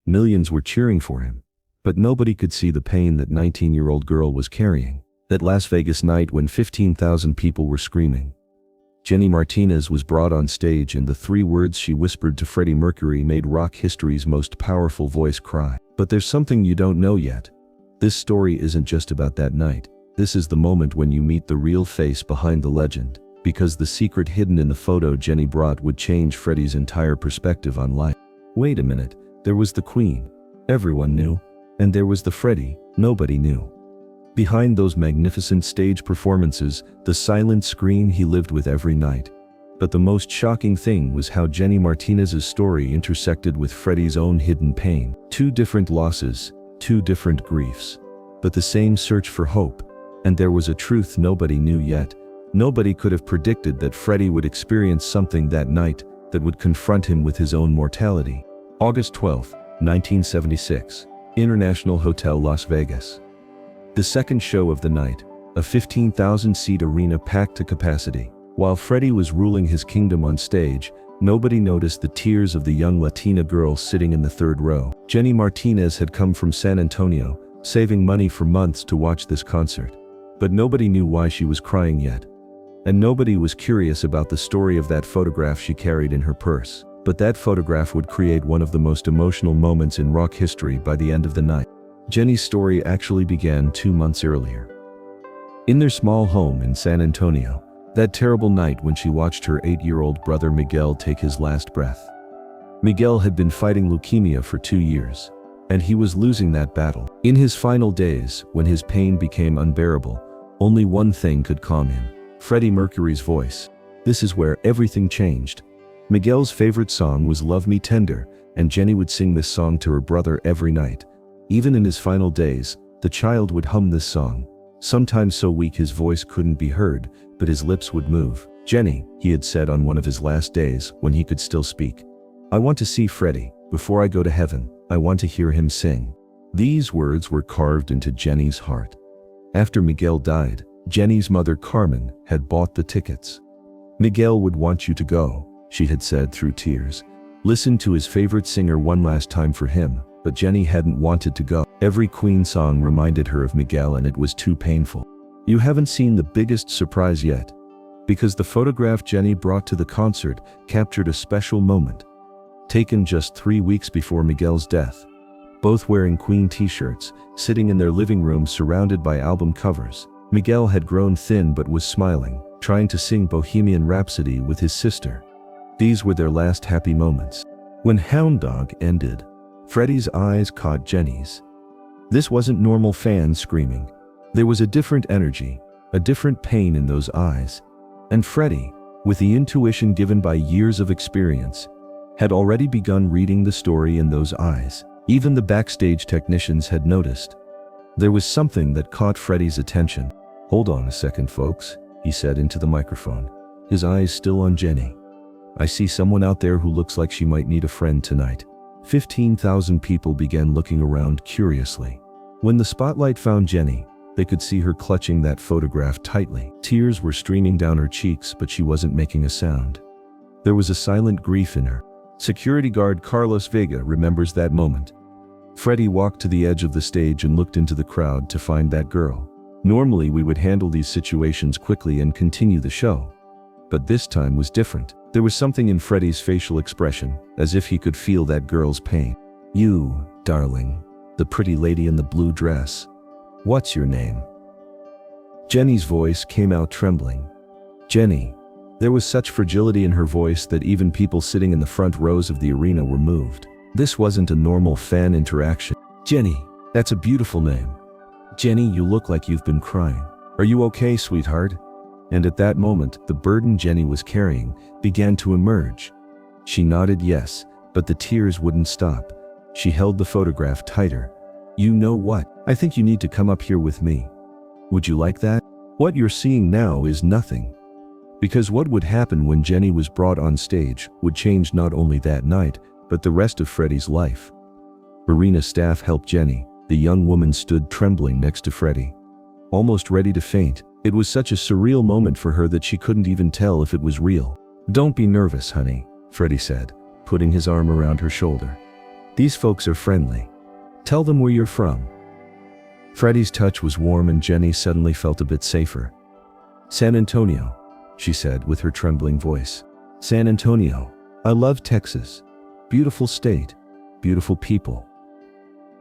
Millions were cheering for him. But nobody could see the pain that 19-year-old girl was carrying. That Las Vegas night when 15,000 people were screaming. Jenny Martinez was brought on stage, and the 3 words she whispered to Freddie Mercury made rock history's most powerful voice cry. But there's something you don't know yet. This story isn't just about that night. This is the moment when you meet the real face behind the legend. Because the secret hidden in the photo Jenny brought would change Freddie's entire perspective on life. Wait a minute, there was the Queen. Everyone knew. And there was the Freddie nobody knew. Behind those magnificent stage performances, the silent screen he lived with every night. But the most shocking thing was how Jenny Martinez's story intersected with Freddie's own hidden pain. 2 different losses, 2 different griefs. But the same search for hope. And there was a truth nobody knew yet. Nobody could have predicted that Freddie would experience something that night that would confront him with his own mortality. August 12, 1976. International Hotel, Las Vegas. The second show of the night, a 15,000-seat arena packed to capacity. While Freddie was ruling his kingdom on stage, nobody noticed the tears of the young Latina girl sitting in the 3rd row. Jenny Martinez had come from San Antonio, saving money for months to watch this concert. But nobody knew why she was crying yet. And nobody was curious about the story of that photograph she carried in her purse. But that photograph would create one of the most emotional moments in rock history by the end of the night. Jenny's story actually began 2 months earlier. In their small home in San Antonio, that terrible night when she watched her 8-year-old brother Miguel take his last breath. Miguel had been fighting leukemia for 2 years, and he was losing that battle. In his final days, when his pain became unbearable, only one thing could calm him: Freddie Mercury's voice. This is where everything changed. Miguel's favorite song was Love Me Tender, and Jenny would sing this song to her brother every night. Even in his final days, the child would hum this song, sometimes so weak his voice couldn't be heard, but his lips would move. "Jenny," he had said on one of his last days when he could still speak, "I want to see Freddie. Before I go to heaven, I want to hear him sing." These words were carved into Jenny's heart. After Miguel died, Jenny's mother Carmen had bought the tickets. "Miguel would want you to go," she had said through tears. "Listen to his favorite singer one last time for him." But Jenny hadn't wanted to go. Every Queen song reminded her of Miguel, and it was too painful. You haven't seen the biggest surprise yet. Because the photograph Jenny brought to the concert captured a special moment. Taken just 3 weeks before Miguel's death. Both wearing Queen t-shirts, sitting in their living room surrounded by album covers. Miguel had grown thin but was smiling, trying to sing Bohemian Rhapsody with his sister. These were their last happy moments. When Hound Dog ended, Freddie's eyes caught Jenny's. This wasn't normal fans screaming. There was a different energy, a different pain in those eyes. And Freddie, with the intuition given by years of experience, had already begun reading the story in those eyes. Even the backstage technicians had noticed. There was something that caught Freddie's attention. "Hold on a second, folks," he said into the microphone, his eyes still on Jenny. "I see someone out there who looks like she might need a friend tonight." 15,000 people began looking around curiously. When the spotlight found Jenny, they could see her clutching that photograph tightly. Tears were streaming down her cheeks, but she wasn't making a sound. There was a silent grief in her. Security guard Carlos Vega remembers that moment. Freddie walked to the edge of the stage and looked into the crowd to find that girl. Normally we would handle these situations quickly and continue the show. But this time was different. There was something in Freddie's facial expression, as if he could feel that girl's pain. "You, darling, the pretty lady in the blue dress. What's your name?" Jenny's voice came out trembling. "Jenny." There was such fragility in her voice that even people sitting in the front rows of the arena were moved. This wasn't a normal fan interaction. "Jenny, that's a beautiful name. Jenny, you look like you've been crying. Are you okay, sweetheart?" And at that moment, the burden Jenny was carrying began to emerge. She nodded yes, but the tears wouldn't stop. She held the photograph tighter. "You know what? I think you need to come up here with me. Would you like that? What you're seeing now is nothing." Because what would happen when Jenny was brought on stage would change not only that night, but the rest of Freddie's life. Arena staff helped Jenny. The young woman stood trembling next to Freddie, almost ready to faint. It was such a surreal moment for her that she couldn't even tell if it was real. "Don't be nervous, honey," Freddie said, putting his arm around her shoulder. These folks are friendly. Tell them where you're from." Freddie's touch was warm and Jenny suddenly felt a bit safer. "San Antonio," she said with her trembling voice. "San Antonio. I love Texas. Beautiful state. Beautiful people."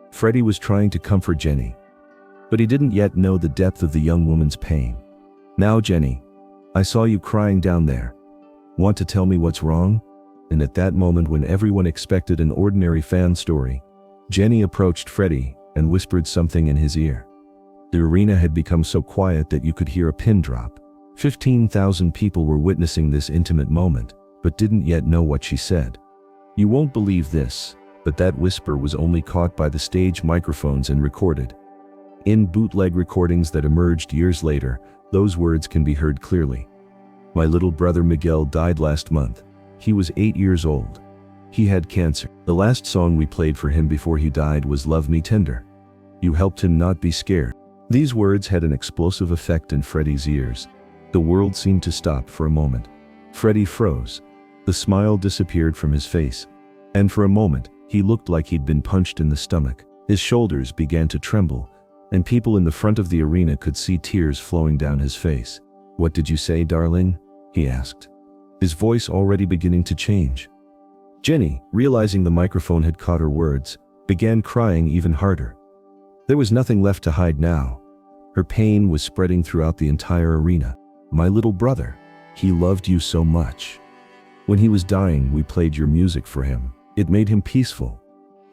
Freddie was trying to comfort Jenny, but he didn't yet know the depth of the young woman's pain. "Now, Jenny, I saw you crying down there. Want to tell me what's wrong?" And at that moment, when everyone expected an ordinary fan story, Jenny approached Freddie and whispered something in his ear. The arena had become so quiet that you could hear a pin drop. 15,000 people were witnessing this intimate moment, but didn't yet know what she said. "You won't believe this, but that whisper was only caught by the stage microphones and recorded. In bootleg recordings that emerged years later, those words can be heard clearly. My little brother Miguel died last month. He was 8 years old. He had cancer. The last song we played for him before he died was Love Me Tender. You helped him not be scared." These words had an explosive effect in Freddie's ears. The world seemed to stop for a moment. Freddie froze. The smile disappeared from his face. And for a moment, he looked like he'd been punched in the stomach. His shoulders began to tremble, and people in the front of the arena could see tears flowing down his face. "What did you say, darling?" he asked, his voice already beginning to change. Jenny, realizing the microphone had caught her words, began crying even harder. There was nothing left to hide now. Her pain was spreading throughout the entire arena. "My little brother, he loved you so much. When he was dying, we played your music for him. It made him peaceful."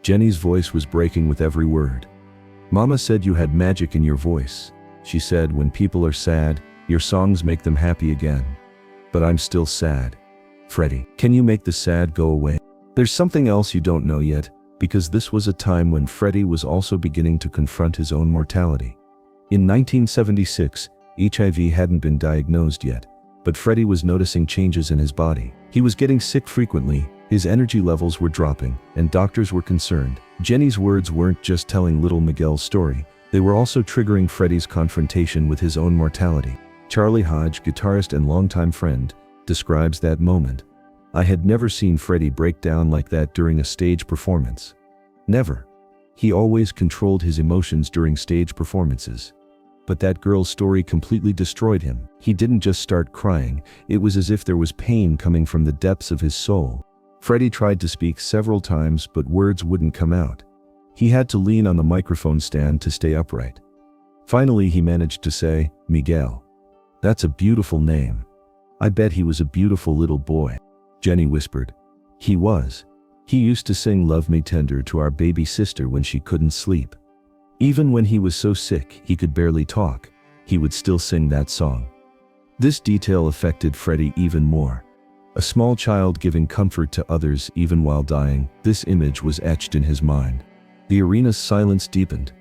Jenny's voice was breaking with every word. "Mama said you had magic in your voice. She said when people are sad, your songs make them happy again. But I'm still sad. Freddie, can you make the sad go away?" There's something else you don't know yet, because this was a time when Freddie was also beginning to confront his own mortality. In 1976, HIV hadn't been diagnosed yet, but Freddie was noticing changes in his body. He was getting sick frequently, his energy levels were dropping, and doctors were concerned. Jenny's words weren't just telling little Miguel's story, they were also triggering Freddie's confrontation with his own mortality. Charlie Hodge, guitarist and longtime friend, describes that moment. "I had never seen Freddie break down like that during a stage performance. Never. He always controlled his emotions during stage performances. But that girl's story completely destroyed him. He didn't just start crying, it was as if there was pain coming from the depths of his soul." Freddie tried to speak several times, but words wouldn't come out. He had to lean on the microphone stand to stay upright. Finally, he managed to say, "Miguel. That's a beautiful name. I bet he was a beautiful little boy." Jenny whispered. "He was. He used to sing Love Me Tender to our baby sister when she couldn't sleep. Even when he was so sick he could barely talk, he would still sing that song." This detail affected Freddie even more. A small child giving comfort to others even while dying, this image was etched in his mind. The arena's silence deepened.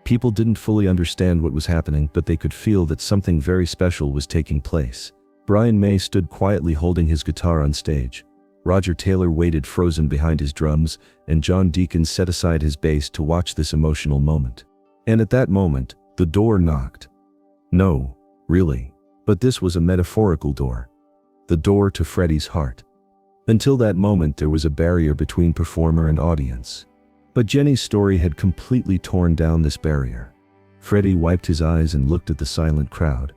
People didn't fully understand what was happening, but they could feel that something very special was taking place. Brian May stood quietly holding his guitar on stage. Roger Taylor waited frozen behind his drums, and John Deacon set aside his bass to watch this emotional moment. And at that moment, the door knocked. No, really. But this was a metaphorical door. The door to Freddie's heart. Until that moment, there was a barrier between performer and audience. But Jenny's story had completely torn down this barrier. Freddie wiped his eyes and looked at the silent crowd.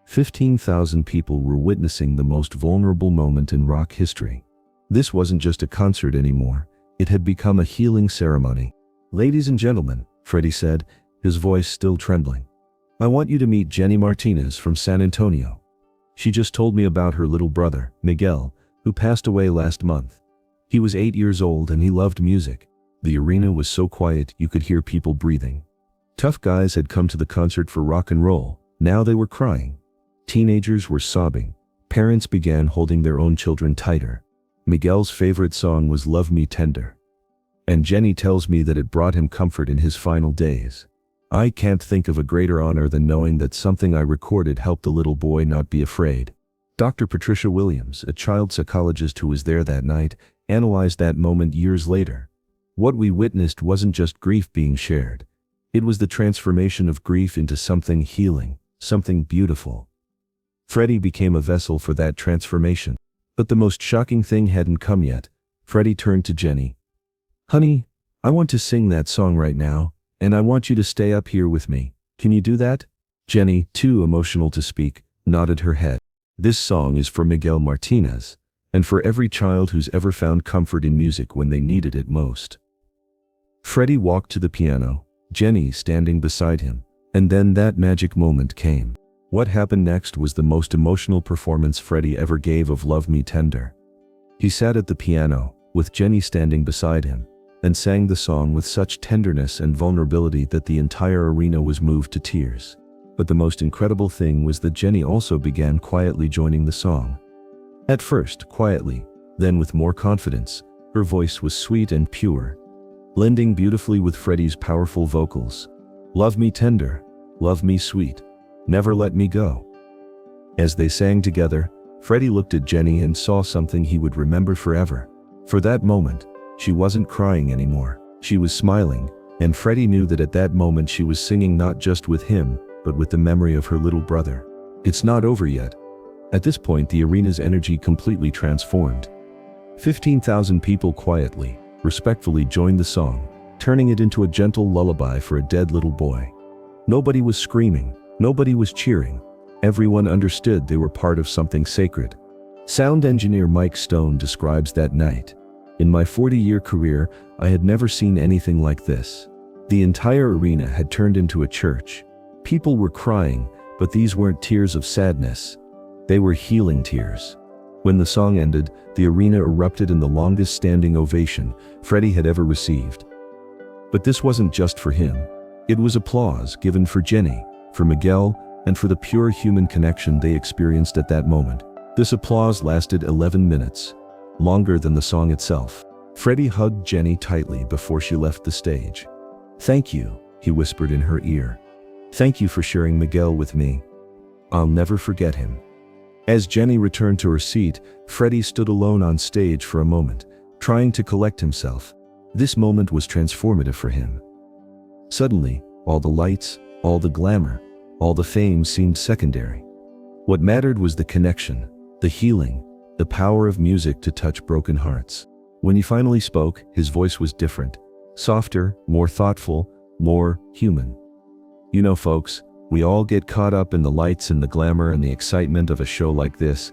15,000 people were witnessing the most vulnerable moment in rock history. This wasn't just a concert anymore, it had become a healing ceremony. "Ladies and gentlemen," Freddie said, his voice still trembling, "I want you to meet Jenny Martinez from San Antonio. She just told me about her little brother, Miguel, who passed away last month. He was 8 years old and he loved music." The arena was so quiet you could hear people breathing. Tough guys had come to the concert for rock and roll, now they were crying. Teenagers were sobbing. Parents began holding their own children tighter. Miguel's favorite song was Love Me Tender. And Jenny tells me that it brought him comfort in his final days. "I can't think of a greater honor than knowing that something I recorded helped the little boy not be afraid." Dr. Patricia Williams, a child psychologist who was there that night, analyzed that moment years later. What we witnessed wasn't just grief being shared. It was the transformation of grief into something healing, something beautiful. Freddie became a vessel for that transformation. But the most shocking thing hadn't come yet. Freddie turned to Jenny. "Honey, I want to sing that song right now, and I want you to stay up here with me. Can you do that?" Jenny, too emotional to speak, nodded her head. This song is for Miguel Martinez, and for every child who's ever found comfort in music when they needed it most. Freddie walked to the piano, Jenny standing beside him, and then that magic moment came. What happened next was the most emotional performance Freddie ever gave of Love Me Tender. He sat at the piano, with Jenny standing beside him, and sang the song with such tenderness and vulnerability that the entire arena was moved to tears. But the most incredible thing was that Jenny also began quietly joining the song. At first, quietly, then with more confidence. Her voice was sweet and pure, blending beautifully with Freddie's powerful vocals. "Love me tender, love me sweet, never let me go." As they sang together, Freddie looked at Jenny and saw something he would remember forever. For that moment, she wasn't crying anymore. She was smiling, and Freddie knew that at that moment she was singing not just with him, but with the memory of her little brother. It's not over yet. At this point, the arena's energy completely transformed. 15,000 people quietly, respectfully joined the song, turning it into a gentle lullaby for a dead little boy. Nobody was screaming, nobody was cheering. Everyone understood they were part of something sacred. Sound engineer Mike Stone describes that night. "In my 40-year career, I had never seen anything like this. The entire arena had turned into a church. People were crying, but these weren't tears of sadness. They were healing tears." When the song ended, the arena erupted in the longest standing ovation Freddie had ever received. But this wasn't just for him. It was applause given for Jenny, for Miguel, and for the pure human connection they experienced at that moment. This applause lasted 11 minutes. Longer than the song itself. Freddie hugged Jenny tightly before she left the stage. "Thank you," he whispered in her ear. "Thank you for sharing Miguel with me. I'll never forget him." As Jenny returned to her seat, Freddie stood alone on stage for a moment, trying to collect himself. This moment was transformative for him. Suddenly, all the lights, all the glamour, all the fame seemed secondary. What mattered was the connection, the healing, the power of music to touch broken hearts. When he finally spoke, his voice was different, softer, more thoughtful, more human. "You know, folks, we all get caught up in the lights and the glamour and the excitement of a show like this,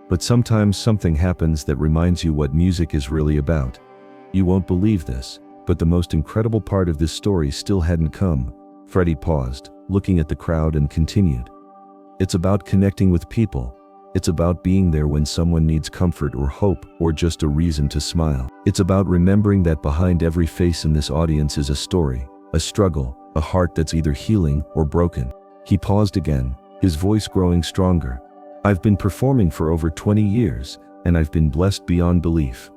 but sometimes something happens that reminds you what music is really about. You won't believe this, but the most incredible part of this story still hadn't come." Freddie paused, looking at the crowd, and continued. "It's about connecting with people. It's about being there when someone needs comfort or hope or just a reason to smile. It's about remembering that behind every face in this audience is a story, a struggle, a heart that's either healing or broken." He paused again, his voice growing stronger. "I've been performing for over 20 years, and I've been blessed beyond belief.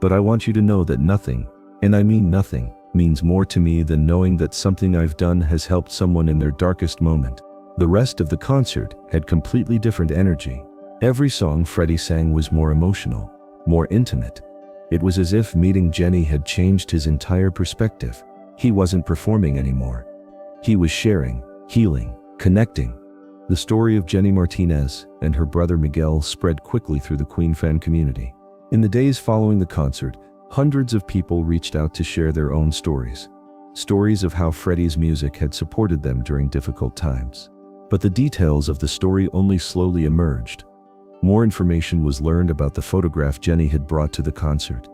But I want you to know that nothing, and I mean nothing, means more to me than knowing that something I've done has helped someone in their darkest moment." The rest of the concert had completely different energy. Every song Freddie sang was more emotional, more intimate. It was as if meeting Jenny had changed his entire perspective. He wasn't performing anymore. He was sharing, healing, connecting. The story of Jenny Martinez and her brother Miguel spread quickly through the Queen fan community. In the days following the concert, hundreds of people reached out to share their own stories. Stories of how Freddie's music had supported them during difficult times. But the details of the story only slowly emerged. More information was learned about the photograph Jenny had brought to the concert.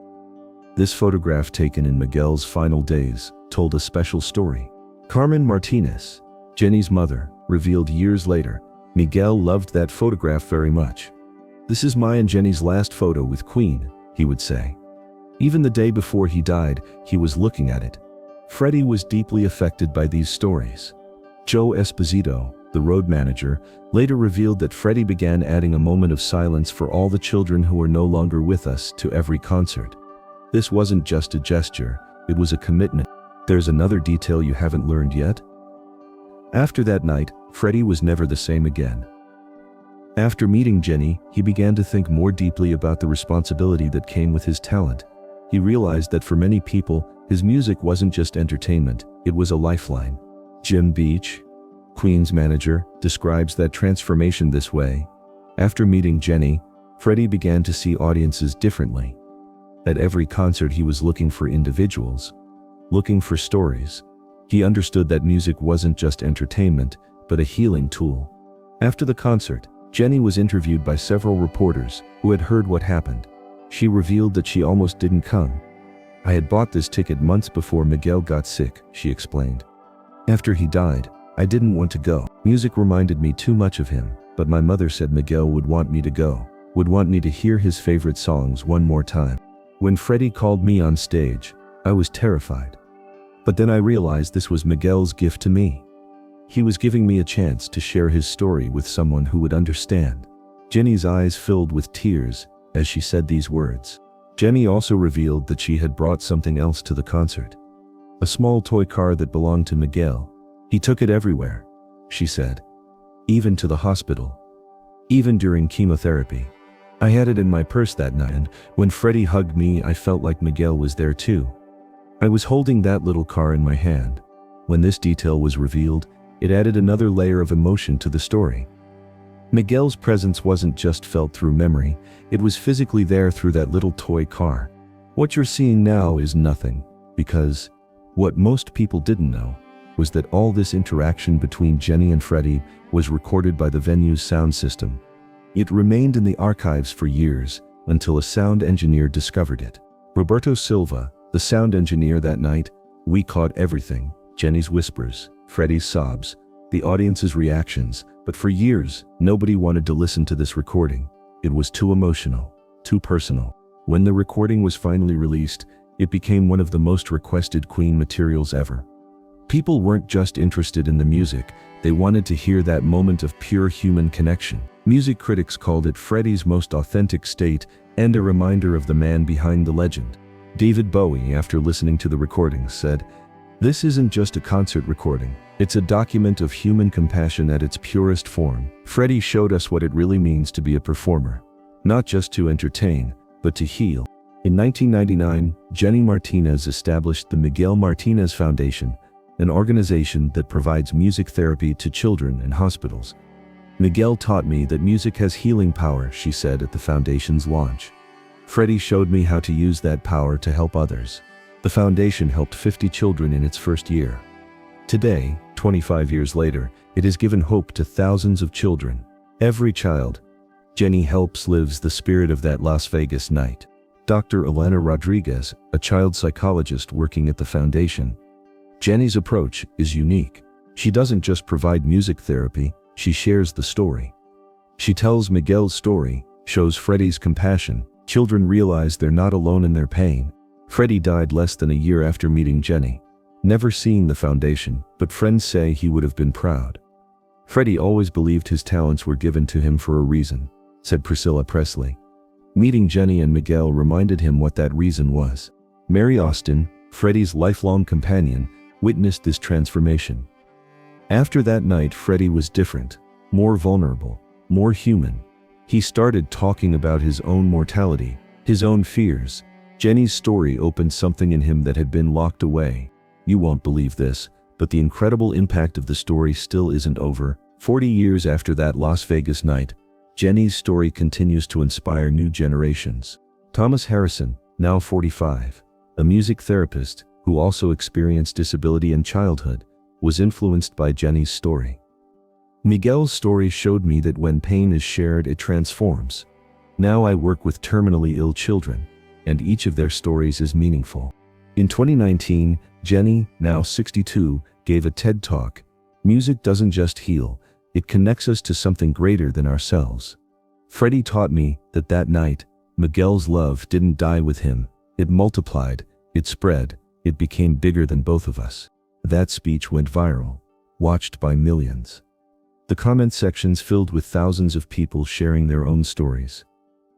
This photograph, taken in Miguel's final days, told a special story. Carmen Martinez, Jenny's mother, revealed years later, Miguel loved that photograph very much. "This is my and Jenny's last photo with Queen," he would say. Even the day before he died, he was looking at it. Freddie was deeply affected by these stories. Joe Esposito, the road manager, later revealed that Freddie began adding a moment of silence for all the children who were no longer with us to every concert. This wasn't just a gesture, it was a commitment. There's another detail you haven't learned yet. After that night, Freddie was never the same again. After meeting Jenny, he began to think more deeply about the responsibility that came with his talent. He realized that for many people, his music wasn't just entertainment, it was a lifeline. Jim Beach, Queen's manager, describes that transformation this way. After meeting Jenny, Freddie began to see audiences differently. At every concert he was looking for individuals, looking for stories. He understood that music wasn't just entertainment, but a healing tool. After the concert, Jenny was interviewed by several reporters who had heard what happened. She revealed that she almost didn't come. "I had bought this ticket months before Miguel got sick," she explained. "After he died, I didn't want to go. Music reminded me too much of him, but my mother said Miguel would want me to go, would want me to hear his favorite songs one more time. When Freddie called me on stage, I was terrified. But then I realized this was Miguel's gift to me. He was giving me a chance to share his story with someone who would understand." Jenny's eyes filled with tears as she said these words. Jenny also revealed that she had brought something else to the concert. A small toy car that belonged to Miguel. "He took it everywhere," she said. "Even to the hospital. Even during chemotherapy. I had it in my purse that night, and when Freddie hugged me, I felt like Miguel was there too. I was holding that little car in my hand." When this detail was revealed, it added another layer of emotion to the story. Miguel's presence wasn't just felt through memory, it was physically there through that little toy car. What you're seeing now is nothing, because what most people didn't know was that all this interaction between Jenny and Freddie was recorded by the venue's sound system. It remained in the archives for years until a sound engineer discovered it. Roberto Silva, the sound engineer that night, "We caught everything, Jenny's whispers, Freddie's sobs, the audience's reactions, but for years, nobody wanted to listen to this recording. It was too emotional, too personal." When the recording was finally released, it became one of the most requested Queen materials ever. People weren't just interested in the music, they wanted to hear that moment of pure human connection. Music critics called it Freddie's most authentic state and a reminder of the man behind the legend. David Bowie, after listening to the recording, said, "This isn't just a concert recording, it's a document of human compassion at its purest form. Freddie showed us what it really means to be a performer. Not just to entertain, but to heal." In 1999, Jenny Martinez established the Miguel Martinez Foundation, an organization that provides music therapy to children in hospitals. "Miguel taught me that music has healing power," she said at the foundation's launch. "Freddie showed me how to use that power to help others." The foundation helped 50 children in its first year. Today, 25 years later, it has given hope to thousands of children. Every child Jenny helps lives the spirit of that Las Vegas night. Dr. Elena Rodriguez, a child psychologist working at the foundation. Jenny's approach is unique. She doesn't just provide music therapy, she shares the story. She tells Miguel's story, shows Freddie's compassion. Children realize they're not alone in their pain. Freddie died less than a year after meeting Jenny. Never seeing the foundation, but friends say he would have been proud. "Freddie always believed his talents were given to him for a reason," said Priscilla Presley. Meeting Jenny and Miguel reminded him what that reason was. Mary Austin, Freddie's lifelong companion, witnessed this transformation. After that night, Freddie was different, more vulnerable, more human. He started talking about his own mortality, his own fears. Jenny's story opened something in him that had been locked away. You won't believe this, but the incredible impact of the story still isn't over. 40 years after that Las Vegas night, Jenny's story continues to inspire new generations. Thomas Harrison, now 45, a music therapist who also experienced disability in childhood, was influenced by Jenny's story. "Miguel's story showed me that when pain is shared, it transforms. Now I work with terminally ill children, and each of their stories is meaningful." In 2019, Jenny, now 62, gave a TED Talk. "Music doesn't just heal, it connects us to something greater than ourselves. Freddie taught me that that night, Miguel's love didn't die with him, it multiplied, it spread, it became bigger than both of us." That speech went viral, watched by millions. The comment sections filled with thousands of people sharing their own stories.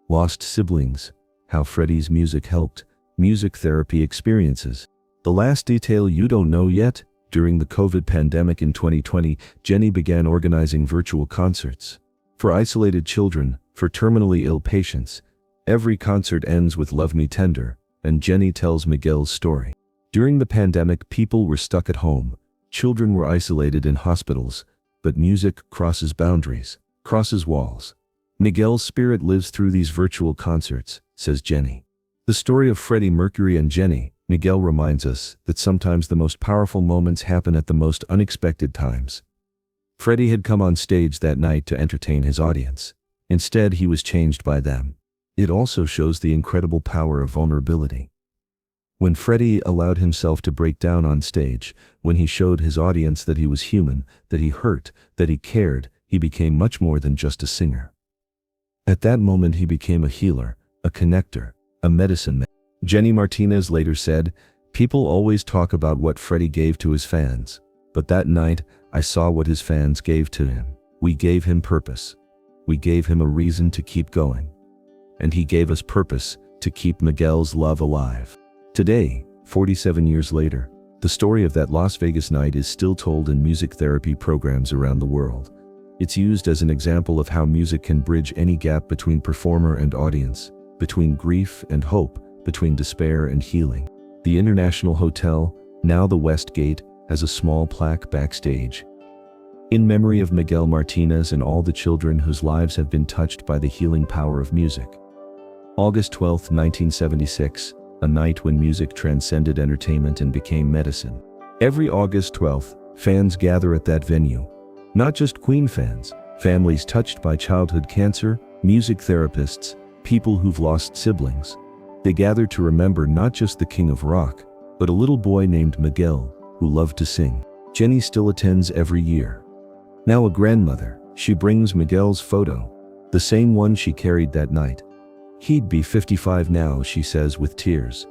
Lost siblings, how Freddie's music helped, music therapy experiences. The last detail you don't know yet, during the COVID pandemic in 2020, Jenny began organizing virtual concerts. For isolated children, for terminally ill patients. Every concert ends with "Love Me Tender," and Jenny tells Miguel's story. During the pandemic, people were stuck at home. Children were isolated in hospitals, but music crosses boundaries, crosses walls. Miguel's spirit lives through these virtual concerts, says Jenny. The story of Freddie Mercury and Jenny, Miguel reminds us that sometimes the most powerful moments happen at the most unexpected times. Freddie had come on stage that night to entertain his audience. Instead, he was changed by them. It also shows the incredible power of vulnerability. When Freddie allowed himself to break down on stage, when he showed his audience that he was human, that he hurt, that he cared, he became much more than just a singer. At that moment, he became a healer, a connector, a medicine man. Jenny Martinez later said, "People always talk about what Freddie gave to his fans, but that night, I saw what his fans gave to him. We gave him purpose. We gave him a reason to keep going. And he gave us purpose to keep Miguel's love alive." Today, 47 years later, the story of that Las Vegas night is still told in music therapy programs around the world. It's used as an example of how music can bridge any gap between performer and audience, between grief and hope, between despair and healing. The International Hotel, now the West Gate, has a small plaque backstage, in memory of Miguel Martinez and all the children whose lives have been touched by the healing power of music. August 12, 1976, a night when music transcended entertainment and became medicine. Every August 12th, fans gather at that venue. Not just Queen fans, families touched by childhood cancer, music therapists, people who've lost siblings. They gather to remember not just the king of rock, but a little boy named Miguel, who loved to sing. Jenny still attends every year. Now a grandmother, she brings Miguel's photo, the same one she carried that night. "He'd be 55 now," she says with tears.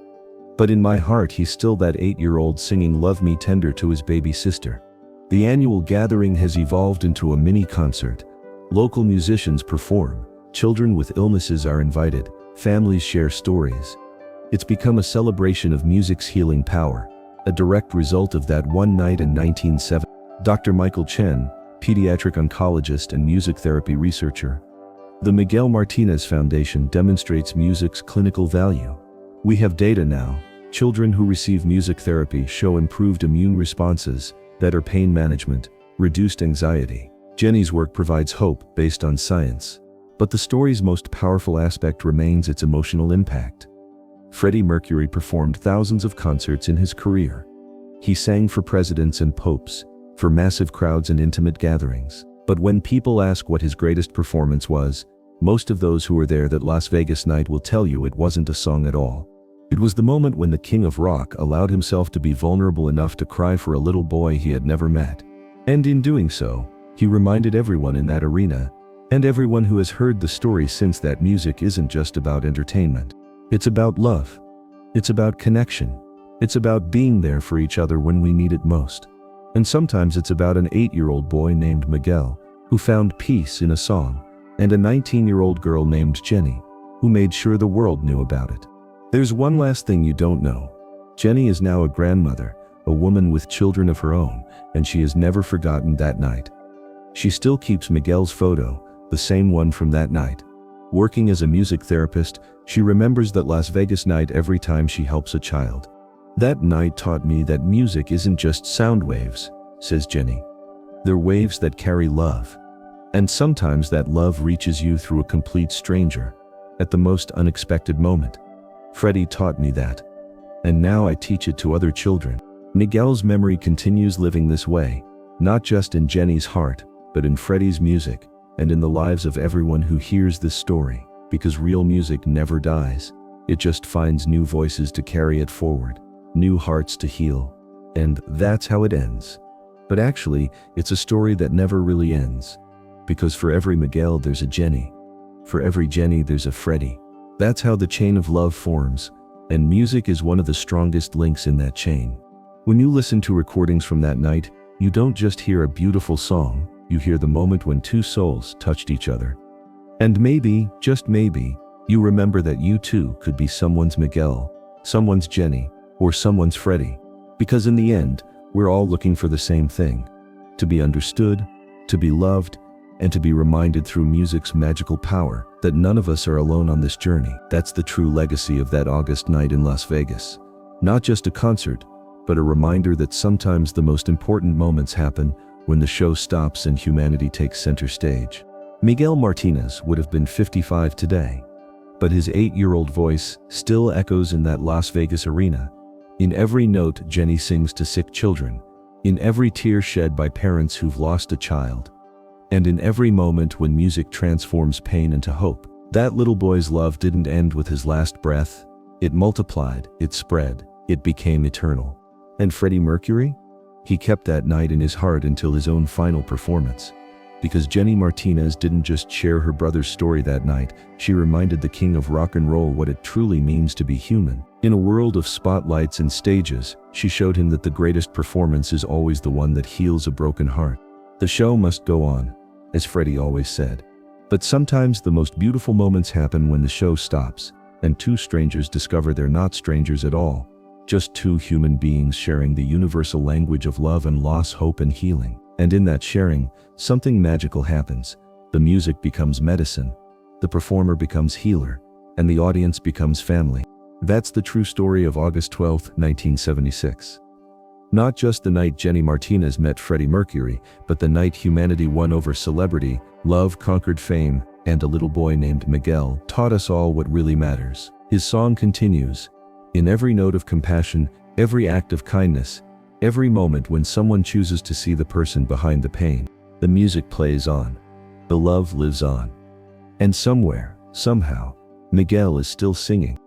"But in my heart he's still that 8-year-old singing 'Love Me Tender' to his baby sister." The annual gathering has evolved into a mini concert. Local musicians perform, children with illnesses are invited, families share stories. It's become a celebration of music's healing power, a direct result of that one night in 1970. Dr. Michael Chen, pediatric oncologist and music therapy researcher. The Miguel Martinez Foundation demonstrates music's clinical value. We have data now. Children who receive music therapy show improved immune responses, better pain management, reduced anxiety. Jenny's work provides hope based on science. But the story's most powerful aspect remains its emotional impact. Freddie Mercury performed thousands of concerts in his career. He sang for presidents and popes, for massive crowds and intimate gatherings. But when people ask what his greatest performance was, most of those who were there that Las Vegas night will tell you it wasn't a song at all. It was the moment when the king of rock allowed himself to be vulnerable enough to cry for a little boy he had never met. And in doing so, he reminded everyone in that arena, and everyone who has heard the story since, that music isn't just about entertainment. It's about love. It's about connection. It's about being there for each other when we need it most. And sometimes it's about an 8-year-old boy named Miguel, who found peace in a song, and a 19-year-old girl named Jenny, who made sure the world knew about it. There's one last thing you don't know. Jenny is now a grandmother, a woman with children of her own, and she has never forgotten that night. She still keeps Miguel's photo, the same one from that night. Working as a music therapist, she remembers that Las Vegas night every time she helps a child. "That night taught me that music isn't just sound waves," says Jenny. "They're waves that carry love. And sometimes that love reaches you through a complete stranger, at the most unexpected moment. Freddie taught me that. And now I teach it to other children." Miguel's memory continues living this way, not just in Jenny's heart, but in Freddie's music, and in the lives of everyone who hears this story, because real music never dies. It just finds new voices to carry it forward, new hearts to heal. And that's how it ends. But actually, it's a story that never really ends. Because for every Miguel there's a Jenny. For every Jenny there's a Freddie. That's how the chain of love forms, and music is one of the strongest links in that chain. When you listen to recordings from that night, you don't just hear a beautiful song, you hear the moment when two souls touched each other. And maybe, just maybe, you remember that you too could be someone's Miguel, someone's Jenny, or someone's Freddie. Because in the end, we're all looking for the same thing: to be understood, to be loved, and to be reminded through music's magical power that none of us are alone on this journey. That's the true legacy of that August night in Las Vegas. Not just a concert, but a reminder that sometimes the most important moments happen when the show stops and humanity takes center stage. Miguel Martinez would have been 55 today, but his 8-year-old voice still echoes in that Las Vegas arena, In every note Jenny sings to sick children, in every tear shed by parents who've lost a child, and in every moment when music transforms pain into hope. That little boy's love didn't end with his last breath. It multiplied, it spread, it became eternal. And Freddie Mercury? He kept that night in his heart until his own final performance. Because Jenny Martinez didn't just share her brother's story that night, she reminded the king of rock and roll what it truly means to be human. In a world of spotlights and stages, she showed him that the greatest performance is always the one that heals a broken heart. The show must go on, as Freddie always said. But sometimes the most beautiful moments happen when the show stops, and two strangers discover they're not strangers at all, just two human beings sharing the universal language of love and loss, hope and healing. And in that sharing, something magical happens. The music becomes medicine, the performer becomes healer, and the audience becomes family. That's the true story of August 12, 1976. Not just the night Jenny Martinez met Freddie Mercury, but the night humanity won over celebrity, love conquered fame, and a little boy named Miguel taught us all what really matters. His song continues. In every note of compassion, every act of kindness, every moment when someone chooses to see the person behind the pain, the music plays on. The love lives on. And somewhere, somehow, Miguel is still singing.